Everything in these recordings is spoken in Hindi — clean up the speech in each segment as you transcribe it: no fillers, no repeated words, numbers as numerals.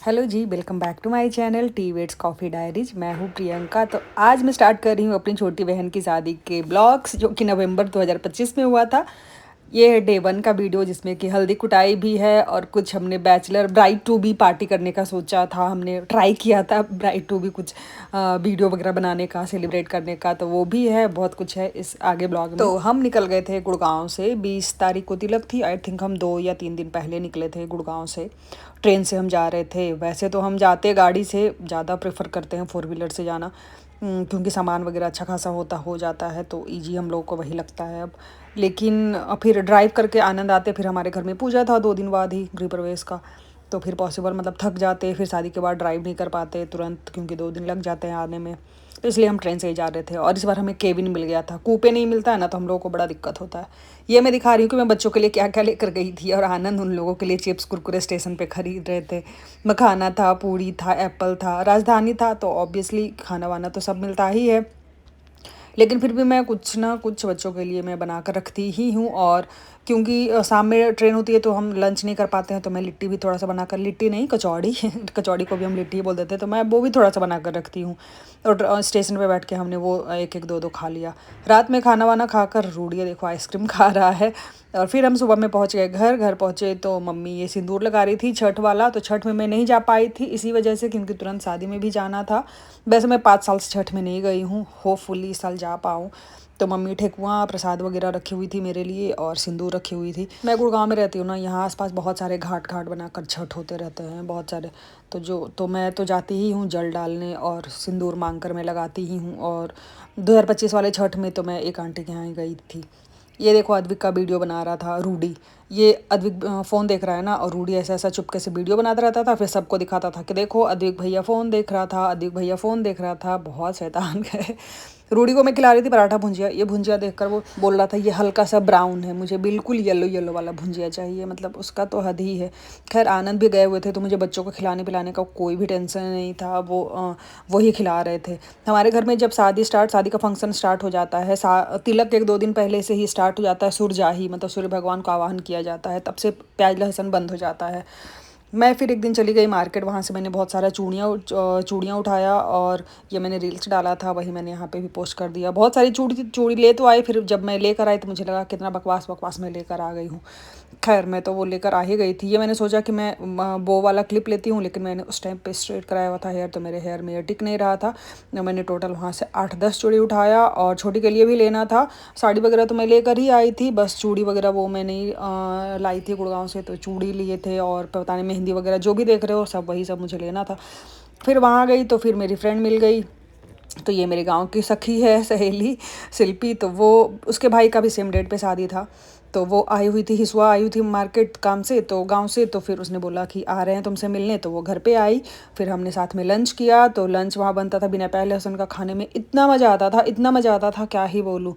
Hello ji, welcome back to my channel tea vets coffee diaries. मैं हूँ प्रियंका। तो आज मैं स्टार्ट कर रही हूँ अपनी छोटी बहन की शादी के ब्लॉग्स, जो कि नवंबर 2025 में हुआ था। ये है डे 1 का वीडियो, जिसमें कि हल्दी कुटाई भी है और कुछ हमने bachelor bride to be party करने का सोचा था। हमने ट्राई किया था ब्राइड टू बी कुछ वीडियो वगैरह बनाने का, सेलिब्रेट करने का, तो वो भी है। बहुत कुछ है इस आगे ब्लॉग में। तो हम निकल गए थे गुड़गांव से। 20 तारीख को तिलक थी। आई थिंक हम 2 या 3 दिन पहले निकले थे गुड़गांव से। ट्रेन से हम जा रहे थे। वैसे तो हम जाते गाड़ी से ज़्यादा प्रेफर करते हैं, 4 व्हीलर से जाना, क्योंकि सामान वगैरह अच्छा खासा हो जाता है, तो ईजी हम लोगों को वही लगता है अब। लेकिन फिर ड्राइव करके आनंद आते। फिर हमारे घर में पूजा था 2 दिन बाद ही, गृह प्रवेश का। तो फिर पॉसिबल मतलब थक जाते, फिर शादी के बाद ड्राइव नहीं कर पाते तुरंत, क्योंकि 2 दिन लग जाते हैं आने में। तो इसलिए हम ट्रेन से ही जा रहे थे। और इस बार हमें केबिन मिल गया था। कूपे नहीं मिलता है ना, तो हम लोगों को बड़ा दिक्कत होता है। ये मैं दिखा रही हूँ कि मैं बच्चों के लिए क्या क्या लेकर गई थी। और आनंद उन लोगों के लिए चिप्स कुरकुरे स्टेशन पे खरीद रहे थे। मखाना था, पूड़ी था, एप्पल था, राजधानी था। तो ऑब्वियसली खाना वाना तो सब मिलता ही है, लेकिन फिर भी मैं कुछ ना कुछ बच्चों के लिए मैं बना कर रखती ही हूँ। और क्योंकि शाम में ट्रेन होती है तो हम लंच नहीं कर पाते हैं, तो मैं लिट्टी भी थोड़ा सा बनाकर, लिट्टी नहीं कचौड़ी कचौड़ी को भी हम लिट्टी ही बोल देते हैं, तो मैं वो भी थोड़ा सा बना कर रखती हूँ। और स्टेशन पे बैठ के हमने वो एक एक दो दो खा लिया। रात में खाना वाना खाकर रूढ़िया देखो आइसक्रीम खा रहा है। और फिर हम सुबह में पहुंच गए घर। घर पहुंचे तो मम्मी ये सिंदूर लगा रही थी, छठ वाला। तो छठ में मैं नहीं जा पाई थी इसी वजह से, क्योंकि तुरंत शादी में भी जाना था। वैसे मैं 5 साल से छठ में नहीं गई हूँ, होपफुली इस साल जा पाऊँ। तो मम्मी ठेकुआ प्रसाद वगैरह रखी हुई थी मेरे लिए, और सिंदूर रखी हुई थी। मैं गुड़गांव में रहती हूँ ना, यहाँ आसपास बहुत सारे घाट घाट बनाकर छठ होते रहते हैं, बहुत सारे। तो मैं तो जाती ही हूँ जल डालने, और सिंदूर मांग कर मैं लगाती ही हूँ। और 2025 वाले छठ में तो मैं एक आंटी के यहाँ ही गई थी। ये देखो अद्विक का वीडियो बना रहा था रूडी। ये अद्विक फ़ोन देख रहा है ना, और रूडी ऐसा ऐसा चुपके से वीडियो बनाता रहता था, फिर सबको दिखाता था कि देखो अद्विक भैया फ़ोन देख रहा था, अद्विक भैया फ़ोन देख रहा था। बहुत शैतान है। रूडी को मैं खिला रही थी पराठा भुंजिया। ये भुंजिया देखकर वो बोल रहा था ये हल्का सा ब्राउन है, मुझे बिल्कुल येलो येलो वाला भुंजिया चाहिए। मतलब उसका तो हद ही है। खैर आनंद भी गए हुए थे, तो मुझे बच्चों को खिलाने पिलाने का कोई भी टेंशन नहीं था। वही खिला रहे थे। हमारे घर में जब शादी का फंक्शन स्टार्ट हो जाता है, तिलक 1-2 दिन पहले से ही स्टार्ट हो जाता है। सूरजाही मतलब सूर्य भगवान को आवाहन किया जाता है, तब से प्याज लहसुन बंद हो जाता है। मैं फिर एक दिन चली गई मार्केट। वहाँ से मैंने बहुत सारा चूड़ियाँ उठाया, और ये मैंने रील्स डाला था, वही मैंने यहाँ पे भी पोस्ट कर दिया। बहुत सारी चूड़ी ले तो आई, फिर जब मैं लेकर आई तो मुझे लगा कितना बकवास बकवास मैं लेकर आ गई हूँ। खैर मैं तो वो लेकर आ ही गई थी। ये मैंने सोचा कि मैं बो वाला क्लिप लेती हूँ, लेकिन मैंने उस टाइम पे स्ट्रेट कराया हुआ था हेयर, तो मेरे हेयर में टिक नहीं रहा था। तो मैंने टोटल वहाँ से 8-10 चूड़ी उठाया, और छोटी के लिए भी लेना था। साड़ी वगैरह तो मैं लेकर ही आई थी, बस चूड़ी वगैरह वो मैं नहीं लाई थी गुड़गांव से। तो चूड़ी लिए थे, और पता नहीं मेहंदी वगैरह जो भी देख रहे हो सब वही सब मुझे लेना था। फिर वहाँ गई तो फिर मेरी फ्रेंड मिल गई। तो ये मेरे गांव की सखी है, सहेली शिल्पी। तो वो, उसके भाई का भी सेम डेट पे शादी था। तो वो आई हुई थी, हिसुआ आई हुई थी मार्केट काम से, तो गांव से। तो फिर उसने बोला कि आ रहे हैं तुमसे मिलने, तो वो घर पे आई। फिर हमने साथ में लंच किया। तो लंच वहाँ बनता था बिना प्याज लहसुन का। खाने में इतना मज़ा आता था, इतना मज़ा आता था, क्या ही बोलूँ।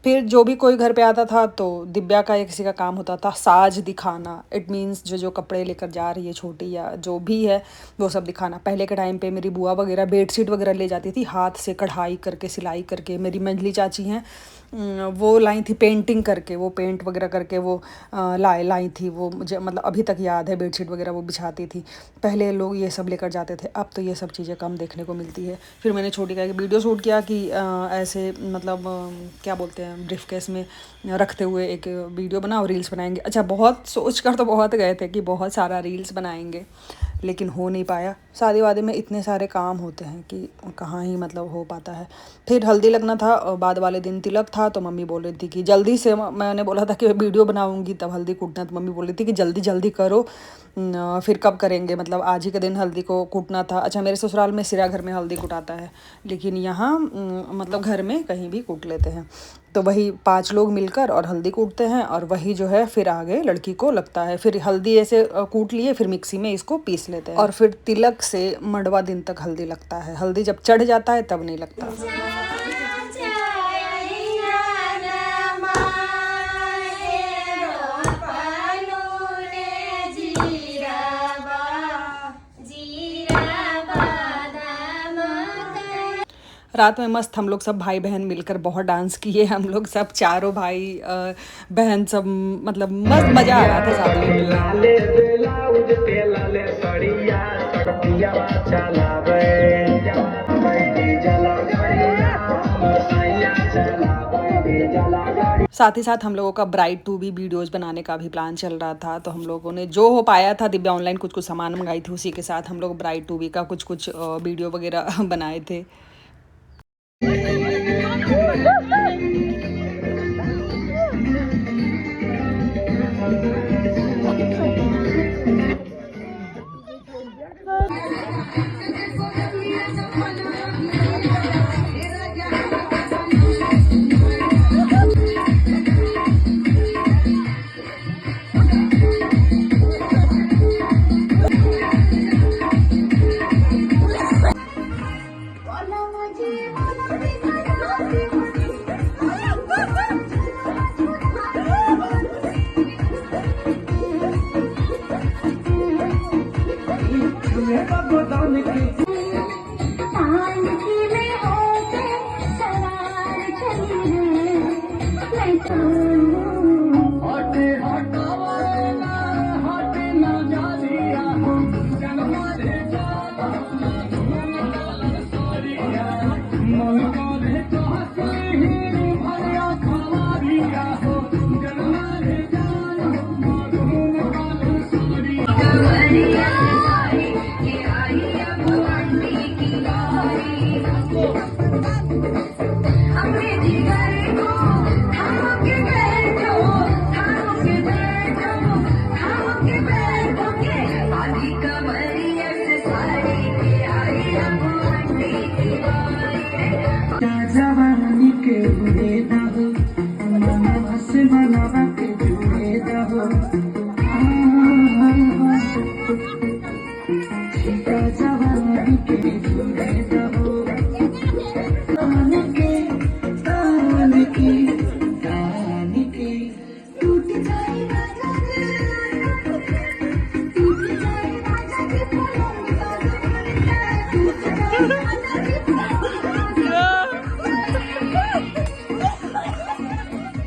फिर जो भी कोई घर पे आता था तो दिव्या का या किसी का काम होता था साज दिखाना। इट मीन्स जो जो कपड़े लेकर जा रही है छोटी या जो भी है, वो सब दिखाना। पहले के टाइम पे मेरी बुआ वगैरह बेडशीट वगैरह ले जाती थी, हाथ से कढ़ाई करके सिलाई करके। मेरी मंजली चाची हैं, वो लाई थी पेंटिंग करके, वो पेंट वगैरह करके वो लाई थी। वो मुझे मतलब अभी तक याद है, बेडशीट वगैरह वो बिछाती थी। पहले लोग ये सब लेकर जाते थे, अब तो ये सब चीज़ें कम देखने को मिलती है। फिर मैंने छोटी का एक वीडियो शूट किया कि ऐसे मतलब क्या बोलते हैं, ब्रीफकेस में रखते हुए एक वीडियो बनाओ, रील्स बनाएंगे। अच्छा, बहुत सोच कर तो बहुत गए थे कि बहुत सारा रील्स बनाएंगे, लेकिन हो नहीं पाया। शादी वादी में इतने सारे काम होते हैं कि कहाँ ही मतलब हो पाता है। फिर हल्दी लगना था, बाद वाले दिन तिलक था। तो मम्मी बोल रही थी कि जल्दी से, मैंने बोला था कि वीडियो बनाऊंगी तब हल्दी कूटना, तो मम्मी बोल रही थी कि जल्दी जल्दी करो, फिर कब करेंगे, मतलब आज ही के दिन हल्दी को कूटना था। अच्छा, मेरे ससुराल में सिरा घर में हल्दी कुटाता है, लेकिन यहाँ मतलब घर में कहीं भी कूट लेते हैं। तो वही 5 लोग मिलकर और हल्दी कूटते हैं, और वही जो है फिर आगे लड़की को लगता है। फिर हल्दी ऐसे कूट लिए, फिर मिक्सी में इसको पीस लेते हैं, और फिर तिलक से मंडवा दिन तक हल्दी लगता है। हल्दी जब चढ़ जाता है तब नहीं लगता। रात में मस्त हम लोग सब भाई बहन मिलकर बहुत डांस किए। हम लोग सब चारों भाई बहन सब, मतलब मस्त मज़ा आ रहा था शादी में। साथ ही साथ हम लोगों का ब्राइड टू बी वीडियोज़ बनाने का भी प्लान चल रहा था, तो हम लोगों ने जो हो पाया था, दिव्या ऑनलाइन कुछ कुछ सामान मंगाई थी, उसी के साथ हम लोग ब्राइड टू बी का कुछ कुछ वीडियो वगैरह बनाए थे।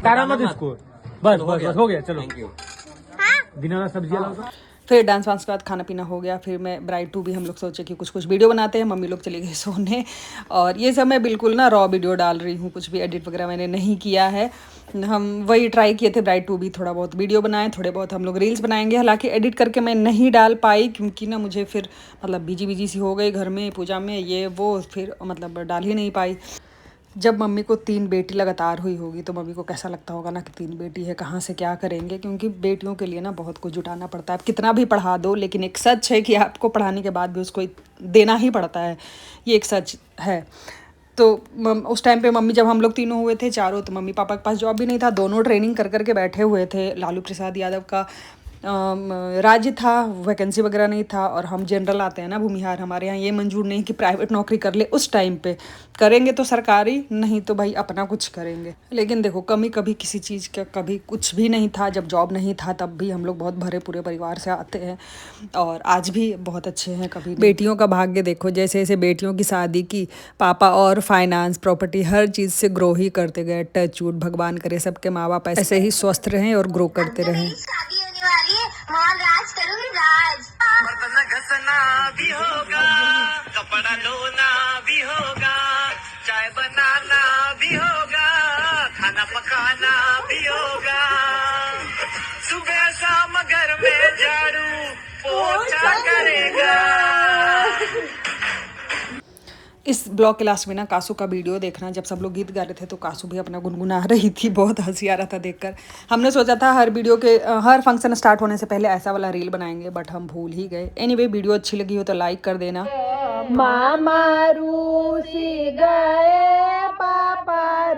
तारा मत इसको, बस बस बस हो गया, चलो बिना सब्जी लाओ। फिर डांस वांस के बाद खाना पीना हो गया। फिर मैं ब्राइड टू भी हम लोग सोचे कि कुछ कुछ वीडियो बनाते हैं, मम्मी लोग चली गई सोने। और ये सब मैं बिल्कुल ना रॉ वीडियो डाल रही हूँ, कुछ भी एडिट वगैरह मैंने नहीं किया है। हम वही ट्राई किए थे ब्राइड टू भी, थोड़ा बहुत वीडियो बनाए, थोड़े बहुत हम लोग रील्स बनाएंगे। हालांकि एडिट करके मैं नहीं डाल पाई क्योंकि ना मुझे फिर मतलब बिजी सी हो गई घर में, पूजा में, ये वो, फिर मतलब डाल ही नहीं पाई। जब मम्मी को 3 बेटी लगातार हुई होगी तो मम्मी को कैसा लगता होगा ना कि 3 बेटी है, कहाँ से क्या करेंगे, क्योंकि बेटियों के लिए ना बहुत कुछ जुटाना पड़ता है। आप कितना भी पढ़ा दो, लेकिन एक सच है कि आपको पढ़ाने के बाद भी उसको देना ही पड़ता है, ये एक सच है। तो उस टाइम पे मम्मी, जब हम लोग तीनों हुए थे चारों, तो मम्मी पापा के पास जॉब भी नहीं था, दोनों ट्रेनिंग कर करके बैठे हुए थे। लालू प्रसाद यादव का राज्य था, वैकेंसी वगैरह नहीं था, और हम जनरल आते हैं ना भूमिहार, हमारे यहाँ ये मंजूर नहीं कि प्राइवेट नौकरी कर ले। उस टाइम पे करेंगे तो सरकारी, नहीं तो भाई अपना कुछ करेंगे। लेकिन देखो कमी कभी किसी चीज़ का कभी कुछ भी नहीं था। जब जॉब नहीं था तब भी हम लोग बहुत भरे पूरे परिवार से आते हैं, और आज भी बहुत अच्छे हैं। कभी बेटियों का भाग्य देखो, जैसे जैसे बेटियों की शादी की, पापा और फाइनेंस, प्रॉपर्टी, हर चीज़ से ग्रो ही करते गए। टच वुड, भगवान करे सबके माँ बाप ऐसे ही स्वस्थ रहें और ग्रो करते रहें। राज करूंगी, राज। बर्तन घसना भी होगा, कपड़ा धोना भी होगा, चाय बनाना भी होगा, खाना पकाना भी होगा, सुबह शाम घर में झाड़ू पोछा करेगा। इस ब्लॉग के लास्ट में ना कासू का वीडियो देखना, जब सब लोग गीत गा रहे थे तो कासू भी अपना गुनगुना रही थी, बहुत हंसी आ रहा था देखकर। हमने सोचा था हर वीडियो के हर फंक्शन स्टार्ट होने से पहले ऐसा वाला रील बनाएंगे, बट हम भूल ही गए। एनीवे, वीडियो अच्छी लगी हो तो लाइक कर देना। मामा रूसी गए, पापा